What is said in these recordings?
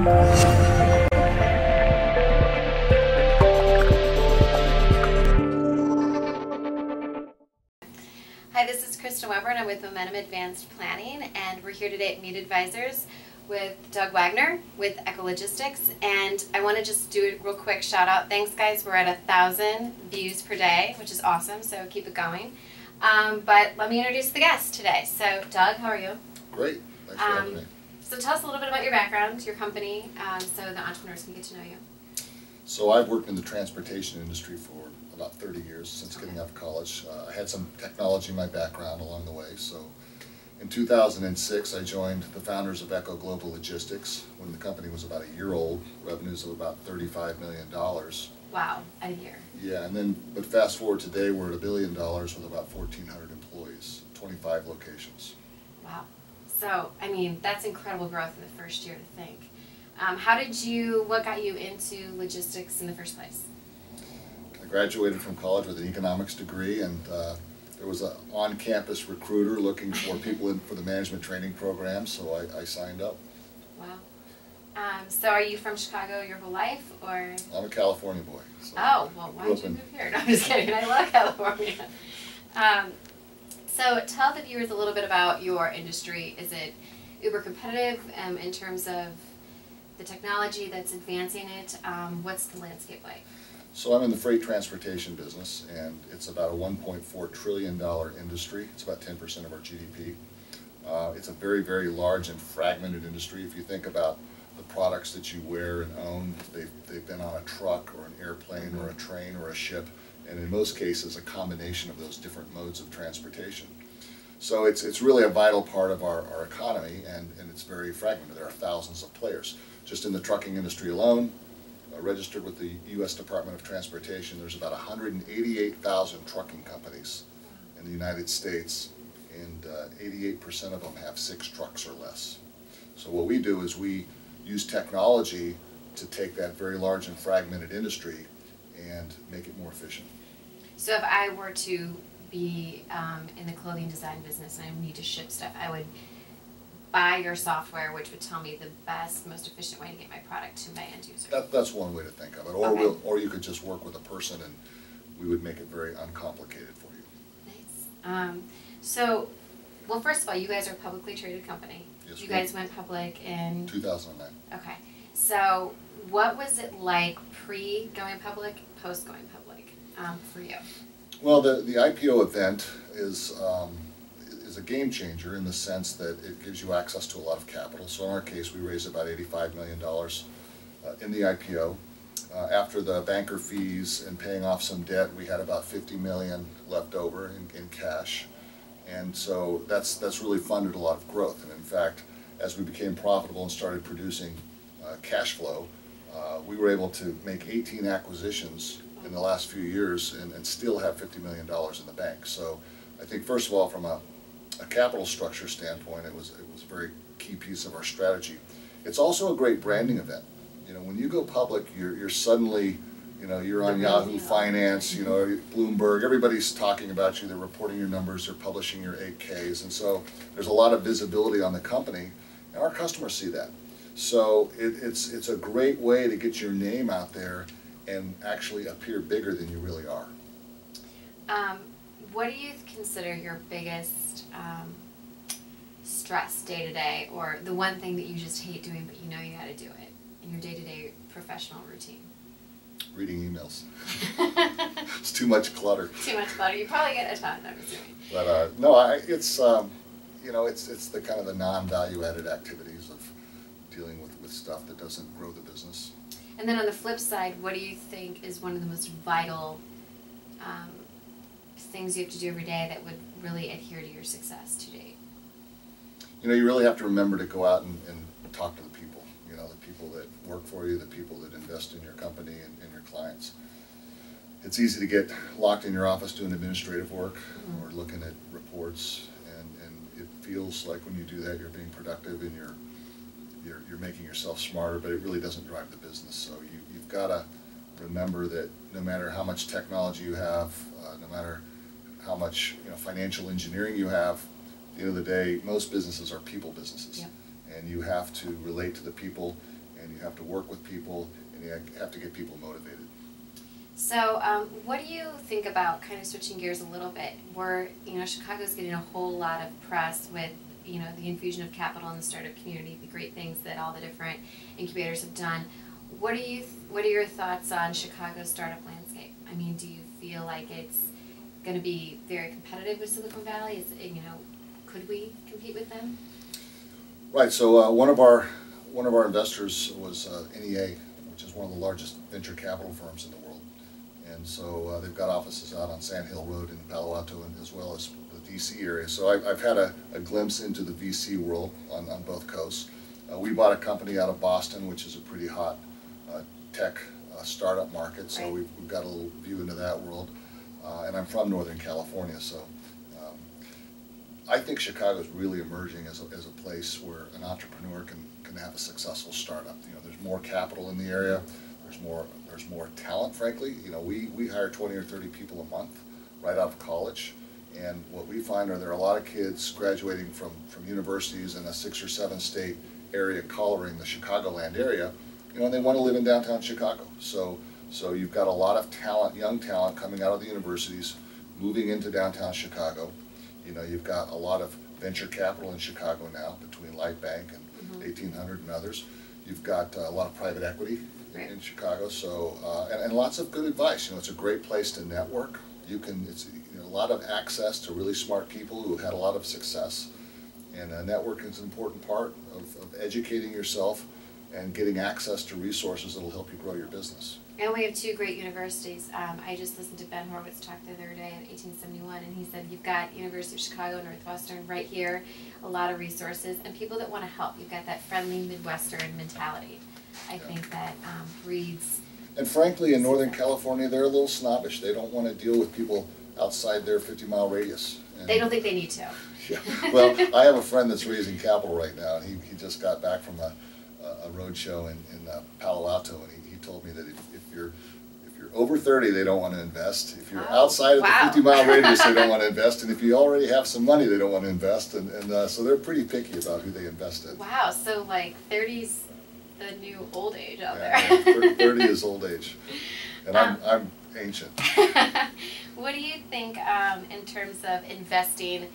Hi, this is Krista Weber and I'm with Momentum Advanced Planning, and we're here today at MeetAdvisors with Doug Waggoner with Ecologistics, and I want to just do a real quick shout out. Thanks guys, we're at 1,000 views per day, which is awesome, so keep it going. But let me introduce the guest today. So Doug, how are you? Great, thanks for having me. So tell us a little bit about your background, your company, so the entrepreneurs can get to know you. So I've worked in the transportation industry for about 30 years since getting out of college. I had some technology in my background along the way. So in 2006, I joined the founders of Echo Global Logistics when the company was about a year old, revenues of about $35 million. Wow, a year. Yeah, but fast forward today, we're at $1 billion with about 1,400 employees, 25 locations. Wow. So, I mean, that's incredible growth in the first year to think. What got you into logistics in the first place? I graduated from college with an economics degree, and there was an on-campus recruiter looking for people for the management training program, so I signed up. Wow. So are you from Chicago your whole life, or? I'm a California boy. So oh, well, why did you move here? No, I'm just kidding. I love California. So tell the viewers a little bit about your industry. Is it uber competitive in terms of the technology that's advancing it? What's the landscape like? So I'm in the freight transportation business, and it's about a $1.4 trillion industry. It's about 10% of our GDP. It's a very, very large and fragmented industry. If you think about the products that you wear and own, they've been on a truck or an airplane or a train or a ship, and in most cases a combination of those different modes of transportation. So it's really a vital part of our economy, and it's very fragmented. There are thousands of players. Just in the trucking industry alone, registered with the U.S. Department of Transportation, there's about 188,000 trucking companies in the United States, and 88% of them have 6 trucks or less. So what we do is we use technology to take that very large and fragmented industry and make it more efficient. So if I were to be in the clothing design business and I need to ship stuff, I would buy your software, which would tell me the best, most efficient way to get my product to my end user. That's one way to think of it. Or, okay. Or you could just work with a person and we would make it very uncomplicated for you. Nice. Well, first of all, you guys are a publicly traded company. Yes, you guys went public in 2009. Okay. So what was it like pre-going public, post-going public for you? Well, the IPO event is a game changer in the sense that it gives you access to a lot of capital. So in our case, we raised about $85 million in the IPO. After the banker fees and paying off some debt, we had about $50 million left over in cash. And so that's really funded a lot of growth. And in fact, as we became profitable and started producing cash flow, we were able to make 18 acquisitions in the last few years and still have $50 million in the bank. So I think, first of all, from a capital structure standpoint, it was a very key piece of our strategy. It's also a great branding event. You know, when you go public, you're suddenly, you know, you're on Yahoo Finance, you know, Bloomberg, everybody's talking about you, they're reporting your numbers, they're publishing your 8Ks, and so there's a lot of visibility on the company, and our customers see that. So it's a great way to get your name out there and actually appear bigger than you really are. What do you consider your biggest stress day to day, or the one thing that you just hate doing but you know you got to do it in your day-to-day professional routine? Reading emails. It's too much clutter. Too much clutter. You probably get a ton, I'm assuming. But no, it's you know, it's the kind of the non-value-added activities of dealing with stuff that doesn't grow the business. And then on the flip side, what do you think is one of the most vital things you have to do every day that would really adhere to your success to date? You know, you really have to remember to go out and talk to the people. You know, the people that work for you, the people that invest in your company and your clients. It's easy to get locked in your office doing administrative work or looking at reports, and it feels like when you do that you're being productive and you're making yourself smarter, but it really doesn't drive the business. So you've got to remember that no matter how much technology you have, no matter how much financial engineering you have, at the end of the day, most businesses are people businesses. Yep. And you have to relate to the people and you have to work with people, and you have to get people motivated. So what do you think about, kind of switching gears a little bit, where, Chicago's getting a whole lot of press with, the infusion of capital in the startup community, the great things that all the different incubators have done. What are your thoughts on Chicago's startup landscape? I mean, do you feel like it's going to be very competitive with Silicon Valley? Could we compete with them? Right. So one of our investors was NEA, which is one of the largest venture capital firms in the world, and so they've got offices out on Sand Hill Road in Palo Alto, and as well as the DC area. So I've had a glimpse into the VC world on both coasts. We bought a company out of Boston, which is a pretty hot tech startup market, so right. we've got a little view into that world. And I'm from Northern California, so I think Chicago is really emerging as a place where an entrepreneur can have a successful startup. There's more capital in the area. There's more talent, frankly. We hire 20 or 30 people a month right out of college, and what we find are there are a lot of kids graduating from universities in a 6 or 7 state area coloring the Chicagoland area, and they want to live in downtown Chicago. So you've got a lot of talent, young talent coming out of the universities, moving into downtown Chicago. You've got a lot of venture capital in Chicago now between Light Bank and 1800 and others. You've got a lot of private equity right. in Chicago, so and lots of good advice. It's a great place to network. It's a lot of access to really smart people who have had a lot of success, and networking is an important part of educating yourself and getting access to resources that will help you grow your business. And we have 2 great universities. I just listened to Ben Horowitz talk the other day in 1871, and he said you've got University of Chicago, Northwestern right here, a lot of resources, and people that want to help. You've got that friendly Midwestern mentality. I think that breeds. And frankly, in Northern California, they're a little snobbish. They don't want to deal with people outside their 50-mile radius. And they don't think they need to. Yeah. Well, I have a friend that's raising capital right now, and he just got back from a road show in Palo Alto, and he told me that if you're over 30, they don't want to invest. If you're outside of the 50-mile radius, they don't want to invest. And if you already have some money, they don't want to invest. And so they're pretty picky about who they invest in. Wow, so like 30's the new old age out there. Yeah, 30 is old age. And I'm ancient. What do you think in terms of investing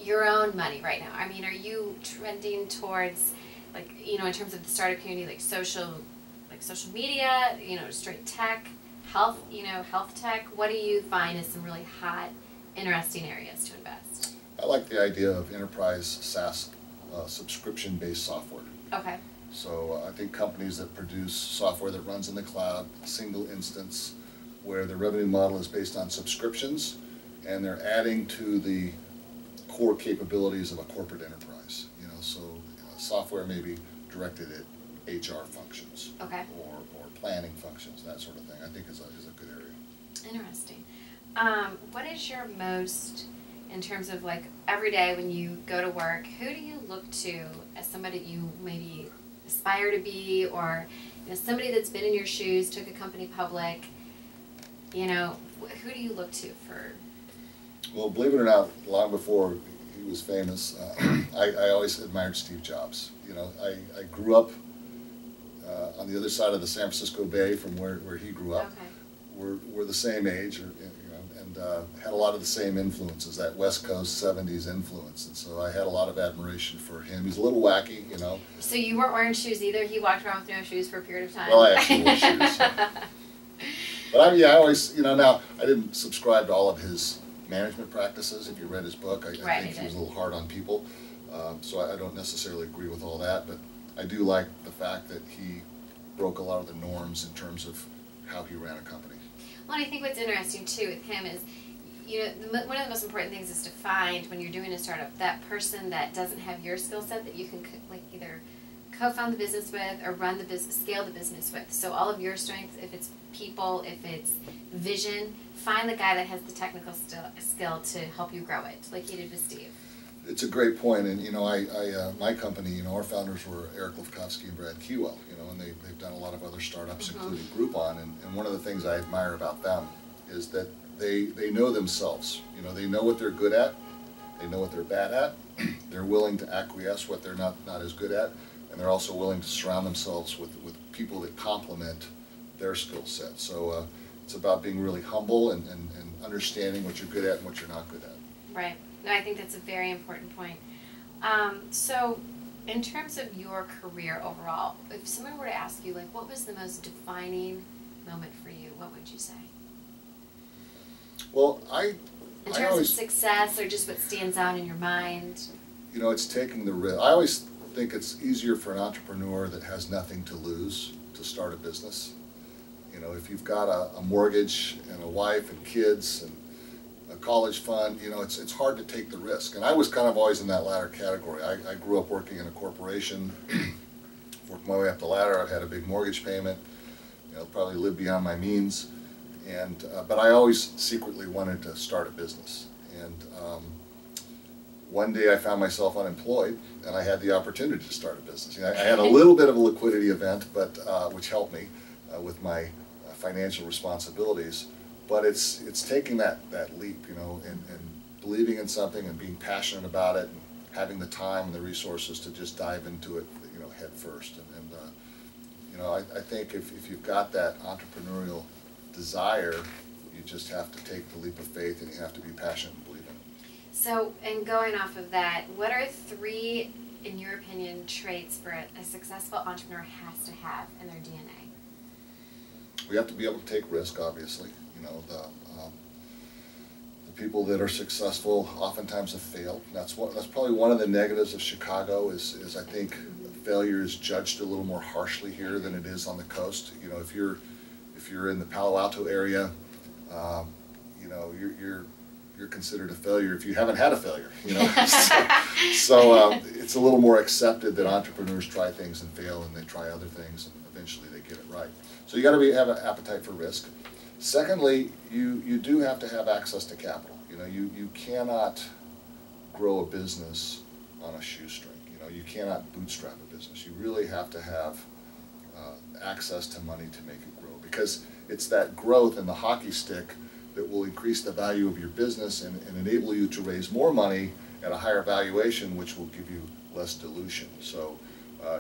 your own money right now? I mean, are you trending towards, like, in terms of the startup community, like social media, straight tech, health tech? What do you find as some really hot, interesting areas to invest? I like the idea of enterprise SaaS subscription-based software. Okay. So I think companies that produce software that runs in the cloud, single instance, where the revenue model is based on subscriptions, and they're adding to the core capabilities of a corporate enterprise. So software may be directed at HR functions, okay, or planning functions, that sort of thing. I think is a good area. Interesting. What is your most, in terms of like every day when you go to work, who do you look to as somebody you maybe aspire to be, or somebody that's been in your shoes, took a company public? Who do you look to for? Well, believe it or not, long before he was famous, I always admired Steve Jobs. I grew up on the other side of the San Francisco Bay from where he grew up. Okay. We're the same age, and had a lot of the same influences, that West Coast 70s influence, and so I had a lot of admiration for him. He's a little wacky, So you weren't wearing shoes either? He walked around with no shoes for a period of time? Well, I actually wore shoes. So. But I always, now, I didn't subscribe to all of his management practices. If you read his book, I think he was a little hard on people. So I don't necessarily agree with all that, but I do like the fact that he broke a lot of the norms in terms of how he ran a company. Well, and I think what's interesting too with him is, one of the most important things is to find, when you're doing a startup, that person that doesn't have your skill set that you can either co-found the business with or run the business, scale the business with. So all of your strengths, if it's people, if it's vision, find the guy that has the technical skill to help you grow it, like you did with Steve. It's a great point, and my company, our founders were Eric Lefkowski and Brad Keywell, and they've done a lot of other startups, including Groupon, and one of the things I admire about them is that they know themselves. They know what they're good at, they know what they're bad at, they're willing to acquiesce what they're not as good at, and they're also willing to surround themselves with people that complement their skill set. So it's about being really humble and understanding what you're good at and what you're not good at. Right. No, I think that's a very important point. So in terms of your career overall, if someone were to ask you, like, what was the most defining moment for you, what would you say? Well, in terms of success, or just what stands out in your mind? You know, it's taking the risk. I always think it's easier for an entrepreneur that has nothing to lose to start a business. You know, if you've got a mortgage and a wife and kids and a college fund, you know, it's hard to take the risk. And I was kind of always in that latter category. I grew up working in a corporation, worked my way up the ladder. I've had a big mortgage payment, you know, probably lived beyond my means. And but I always secretly wanted to start a business. And one day I found myself unemployed, and I had the opportunity to start a business. You know, I had a little bit of a liquidity event, but which helped me with my financial responsibilities. But it's taking that leap, you know, and believing in something and being passionate about it, and having the time and the resources to just dive into it, you know, head first. And you know, I think if you've got that entrepreneurial desire, you just have to take the leap of faith, and you have to be passionate and believe in it. So, and going off of that, what are 3, in your opinion, traits for a successful entrepreneur has to have in their DNA? We have to be able to take risk, obviously. You know, the people that are successful oftentimes have failed. That's probably one of the negatives of Chicago is I think failure is judged a little more harshly here than it is on the coast. You know, if you're in the Palo Alto area, you know, you're considered a failure if you haven't had a failure. You know, so it's a little more accepted that entrepreneurs try things and fail, and they try other things, and eventually they get it right. So you got to have an appetite for risk. Secondly, you do have to have access to capital. You know, you cannot grow a business on a shoestring. You know, you cannot bootstrap a business. You really have to have access to money to make it grow, because it's that growth and the hockey stick that will increase the value of your business and enable you to raise more money at a higher valuation, which will give you less dilution. So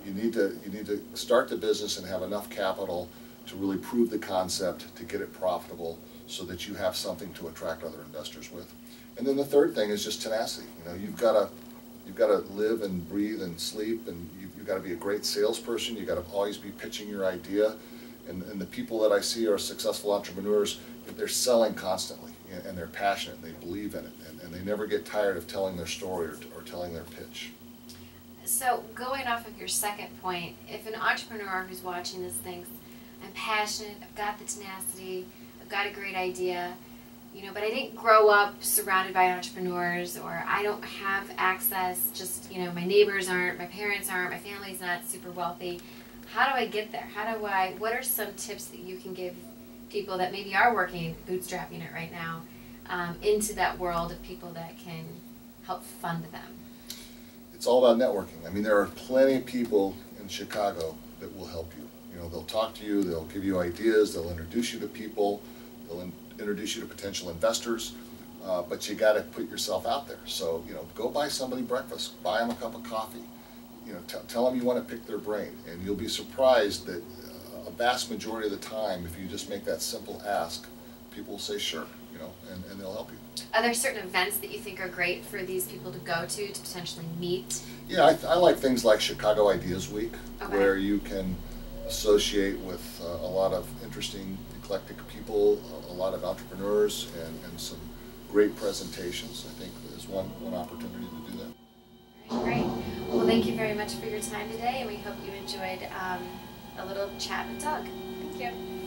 you need to start the business and have enough capital to really prove the concept, to get it profitable, so that you have something to attract other investors with. And then the third thing is just tenacity. You know, you've got to live and breathe and sleep, and you've got to be a great salesperson. You've got to always be pitching your idea. And the people that I see are successful entrepreneurs, they're selling constantly, and they're passionate, and they believe in it, and they never get tired of telling their story or telling their pitch. So going off of your second point, if an entrepreneur who's watching this thinks, I'm passionate, I've got the tenacity, I've got a great idea, you know, but I didn't grow up surrounded by entrepreneurs, or I don't have access, just, you know, my neighbors aren't, my parents aren't, my family's not super wealthy. How do I get there? What are some tips that you can give people that maybe are working, bootstrapping it right now, into that world of people that can help fund them? It's all about networking. I mean, there are plenty of people in Chicago that will help you. You know, they'll talk to you, they'll give you ideas, they'll introduce you to people, they'll introduce you to potential investors, but you got to put yourself out there. So, you know, go buy somebody breakfast, buy them a cup of coffee. You know, tell them you want to pick their brain, and you'll be surprised that a vast majority of the time, if you just make that simple ask, people will say sure, you know, and they'll help you. Are there certain events that you think are great for these people to go to potentially meet? Yeah, I like things like Chicago Ideas Week, okay, where you can associate with a lot of interesting, eclectic people, a lot of entrepreneurs, and some great presentations. I think is one opportunity to do that. Great. Well, thank you very much for your time today, and we hope you enjoyed a little chat with Doug. Thank you.